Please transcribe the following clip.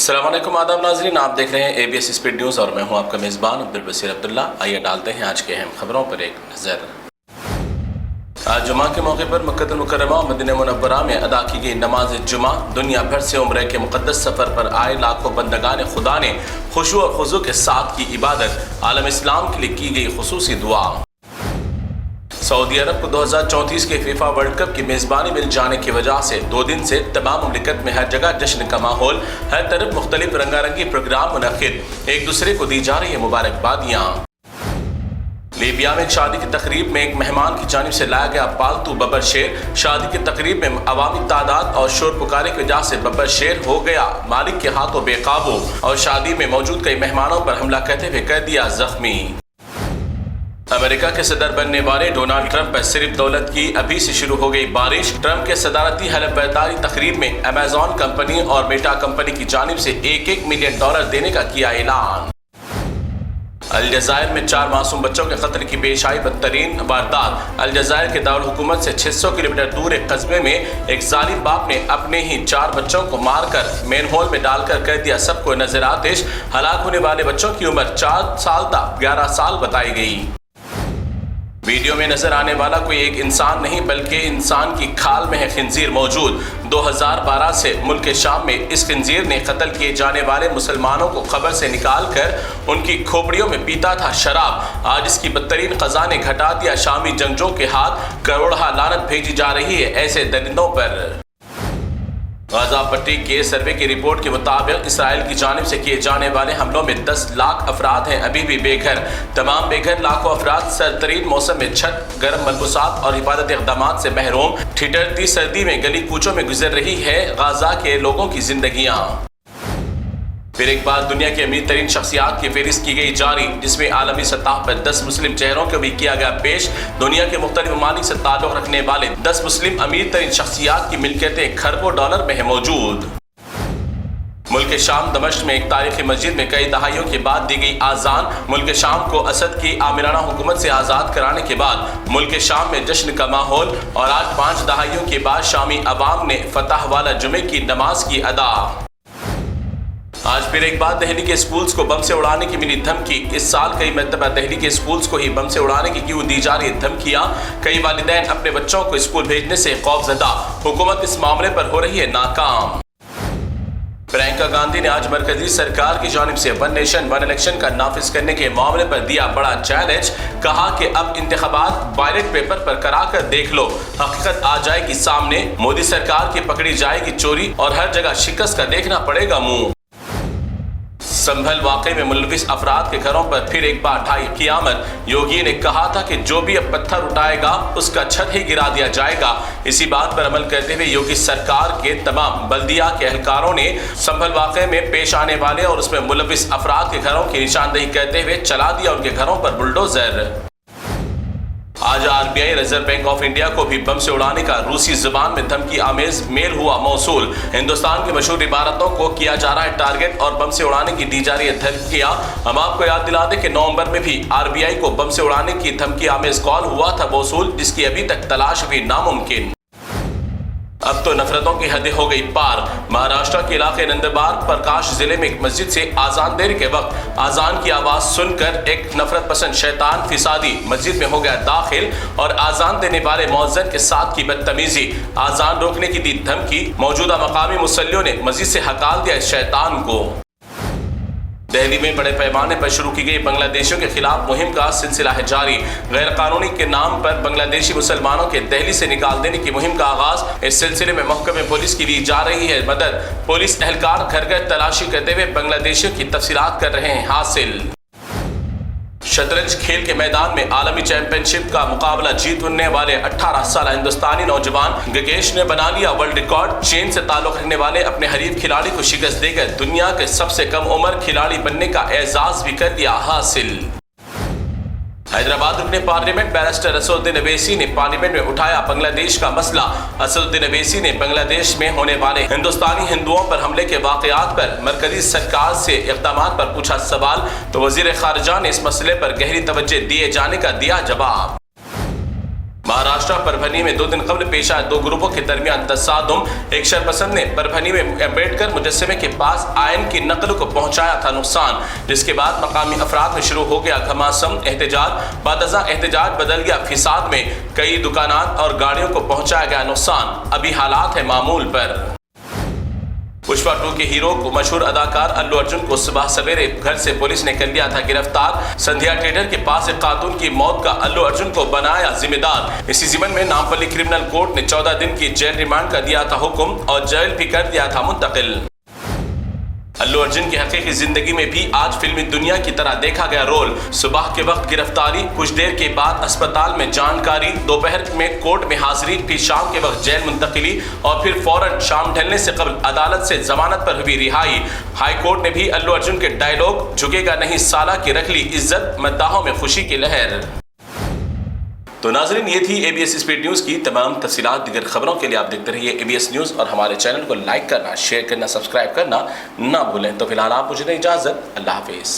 अस्सलाम वालेकुम आदाब नाज़रीन, आप देख रहे हैं ABS स्पीड न्यूज़ और मैं हूं आपका मेज़बान अब्दुल बसीर अब्दुल्ला। आइए डालते हैं आज के अहम खबरों पर एक नज़र। आज जुमा के मौके पर मक्का मुकर्रमा और मदीना मुनव्वरा में अदा की गई नमाज जुमा। दुनिया भर से उम्रे के मुक़द्दस सफ़र पर आए लाखों बंदगान खुदा ने खुशू और खुज़ू के साथ की इबादत। आलम इस्लाम के लिए की गई खुसूसी दुआ। सऊदी अरब को 2034 के फीफा वर्ल्ड कप की मेज़बानी मिल जाने की वजह से 2 दिन से तमाम मुमलिकत में हर जगह जश्न का माहौल, हर तरफ मुख्तलिफ रंगारंगी प्रोग्राम मुनक़िद, एक दूसरे को दी जा रही है मुबारकबादियाँ। लीबिया में एक शादी की तकरीब में एक मेहमान की जानिब से लाया गया पालतू बब्बर शेर। शादी की तकरीब में अवामी तादाद और शोर पुकारे की वजह से बब्बर शेर हो गया मालिक के हाथों बेकाबू और शादी में मौजूद कई मेहमानों पर हमला करते हुए कर दिया जख्मी। अमेरिका के सदर बनने वाले डोनाल्ड ट्रंप पर सिर्फ दौलत की अभी से शुरू हो गई बारिश। ट्रंप के सदारती हलफ बर्दारी तकरीब में अमेज़न कंपनी और मेटा कंपनी की जानिब से $1 मिलियन देने का किया ऐलान। अलजायर में 4 मासूम बच्चों के कत्ल की पेश आई बदतरीन वारदात। अलजायर के दारुल हुकूमत से 600 किलोमीटर दूर एक कस्बे में एक जालिम बाप ने अपने ही 4 बच्चों को मारकर मेनहोल में डालकर कर दिया सबको नजर आतिश। हलाक होने वाले बच्चों की उम्र 4 साल तक 11 साल बताई गई। वीडियो में नजर आने वाला कोई एक इंसान नहीं बल्कि इंसान की खाल में है खिंजीर मौजूद। 2012 से मुल्क शाम में इस खिंजीर ने कत्ल किए जाने वाले मुसलमानों को खबर से निकाल कर उनकी खोपड़ियों में पीता था शराब। आज इसकी बदतरीन क़ज़ा ने घटा दिया शामी जंगजों के हाथ। करोड़हा लानत भेजी जा रही है ऐसे दरिंदों पर। गाज़ा पट्टी के सर्वे की रिपोर्ट के मुताबिक इसराइल की जानिब से किए जाने वाले हमलों में 10 लाख अफराद हैं अभी भी बेघर। तमाम बेघर लाखों अफराद सरतरीन मौसम में छत, गर्म मलबूसात और हिफाजती इक़दामात से महरूम। ठिठुरती सर्दी में गली कूचों में गुजर रही है गाज़ा के लोगों की जिंदगियाँ। फिर एक बार दुनिया की अमीर तरीन शख्सियात की फहरिस्त की गई जारी, जिसमें आलमी सतह पर 10 मुस्लिम चेहरों को भी किया गया पेश। दुनिया के मुख्तलिफ ममालिक से ताल्लुक़ रखने वाले 10 मुस्लिम अमीर तरीन शख्सियात की मिल्कियतें खरबों डॉलर में है मौजूद। मुल्क शाम दमिश्क में एक तारीखी मस्जिद में कई दहाइयों के बाद दी गई आज़ान। मुल्क शाम को असद की आमिराना हुकूमत से आज़ाद कराने के बाद मुल्क शाम में जश्न का माहौल और आज 5 दहाइयों के बाद शामी अवाम ने फतह वाला जुमे की नमाज की अदा। आज फिर एक बार दहली के स्कूल्स को बम से उड़ाने की मिली धमकी। इस साल कई मरतबा दहली के स्कूल्स को ही बम से उड़ाने की क्यों दी जा रही धमकियां। कई वालिदैन अपने बच्चों को स्कूल भेजने से खौफजदा। हुकूमत इस मामले पर हो रही है नाकाम। प्रियंका गांधी ने आज मरकजी सरकार की जानिब से 1 नेशन 1 इलेक्शन का नाफिज करने के मामले पर दिया बड़ा चैलेंज। कहा कि अब इंतखाबात बैलेट पेपर पर करा कर देख लो, हकीकत आ जाएगी सामने। मोदी सरकार की पकड़ी जाएगी चोरी और हर जगह शिकस्त का देखना पड़ेगा मुंह। संभल वाक़े में मुलविस अफराद के घरों पर फिर एक बार ढाई क़ियामत। योगी ने कहा था कि जो भी अब पत्थर उठाएगा उसका छत ही गिरा दिया जाएगा। इसी बात पर अमल करते हुए योगी सरकार के तमाम बल्दिया के एहलकारों ने संभल वाक़े में पेश आने वाले और उसमें मुलविस अफराद के घरों की निशानदेही करते हुए चला दिया उनके घरों पर बुलडोजर। आज RBI reserve bank of India को भी बम से उड़ाने का रूसी जुबान में धमकी आमेज मेल हुआ मौसूल। हिंदुस्तान की मशहूर इबारतों को किया जा रहा है टारगेट और बम से उड़ाने की दी जा रही है धमकियां। हम आपको याद दिला दें कि नवंबर में भी RBI को बम से उड़ाने की धमकी आमेज कॉल हुआ था मौसूल, जिसकी अभी तक तलाश भी नामुमकिन। अब तो नफरतों की हदें हो गई पार। महाराष्ट्र के इलाके नंदबार प्रकाश जिले में एक मस्जिद से आजान देने के वक्त आजान की आवाज सुनकर एक नफरत पसंद शैतान फिसादी मस्जिद में हो गया दाखिल और आजान देने वाले मौज़िन के साथ की बदतमीजी। आजान रोकने की दी धमकी। मौजूदा मकामी मुसल्लियों ने मस्जिद से हकाल दिया इस शैतान को। दिल्ली में बड़े पैमाने पर शुरू की गई बांग्लादेशियों के खिलाफ मुहिम का सिलसिला है जारी। गैर कानूनी के नाम पर बांग्लादेशी मुसलमानों के दिल्ली से निकाल देने की मुहिम का आगाज। इस सिलसिले में महकमे पुलिस की दी जा रही है मदद। पुलिस एहलकार घर घर तलाशी करते हुए बांग्लादेशियों की तफसीलात कर रहे हैं हासिल। शतरंज खेल के मैदान में आलमी चैंपियनशिप का मुकाबला जीतने वाले 18 साल हिंदुस्तानी नौजवान गगेश ने बना लिया वर्ल्ड रिकॉर्ड। चीन से ताल्लुक रखने वाले अपने हरीफ खिलाड़ी को शिकस्त देकर दुनिया के सबसे कम उम्र खिलाड़ी बनने का एजाज भी कर लिया हासिल। हैदराबाद रुकने पार्लियामेंट बैरिस्टर असदुद्दीन अवैसी ने पार्लियामेंट में उठाया बांग्लादेश का मसला। असदुद्दीन अवैसी ने बांग्लादेश में होने वाले हिंदुस्तानी हिंदुओं पर हमले के वाकयात पर मरकजी सरकार से इक़दामात पर पूछा सवाल, तो वज़ीर ख़ारिजा ने इस मसले पर गहरी तवज्जो दिए जाने का दिया जवाब। महाराष्ट्र परभनी में 2 दिन कबल पेश आए 2 ग्रुपों के दरमियान तसादुम। एक शरपसंद ने परभनी में अम्बेडकर मुजस्समे के पास आयन की नकल को पहुंचाया था नुकसान, जिसके बाद मकामी अफराद में शुरू हो गया घमासान एहतजाज। बादजा एहतजाज बदल गया फिसाद में, कई दुकानात और गाड़ियों को पहुंचाया गया नुकसान। अभी हालात है मामूल पर। पुष्पा 2 के हीरो को मशहूर अदाकार अल्लू अर्जुन को सुबह सवेरे घर से पुलिस ने कर लिया था गिरफ्तार। संध्या थिएटर के पास एक खातून की मौत का अल्लू अर्जुन को बनाया जिम्मेदार। इसी जिम्मन में नामपल्ली क्रिमिनल कोर्ट ने 14 दिन की जेल रिमांड का दिया था हुक्म और जेल भी कर दिया था मुंतकिल। अल्लू अर्जुन की हकीकी जिंदगी में भी आज फिल्मी दुनिया की तरह देखा गया रोल। सुबह के वक्त गिरफ्तारी, कुछ देर के बाद अस्पताल में जानकारी, दोपहर में कोर्ट में हाजिरी, फिर शाम के वक्त जेल मुंतकिली और फिर फौरन शाम ढलने से कबल अदालत से जमानत पर हुई रिहाई। हाई कोर्ट ने भी अल्लू अर्जुन के डायलॉग झुकेगा नहीं साला की रख ली इज्जत, मद्दाहों में खुशी की लहर। तो नाज़रीन, ये थी ABS स्पीड न्यूज़ की तमाम तफसीलात। दीगर खबरों के लिए आप देखते रहिए ABS न्यूज़ और हमारे चैनल को लाइक करना, शेयर करना, सब्सक्राइब करना ना भूलें। तो फिलहाल आप मुझे दें इजाज़त। अल्लाह हाफिज़।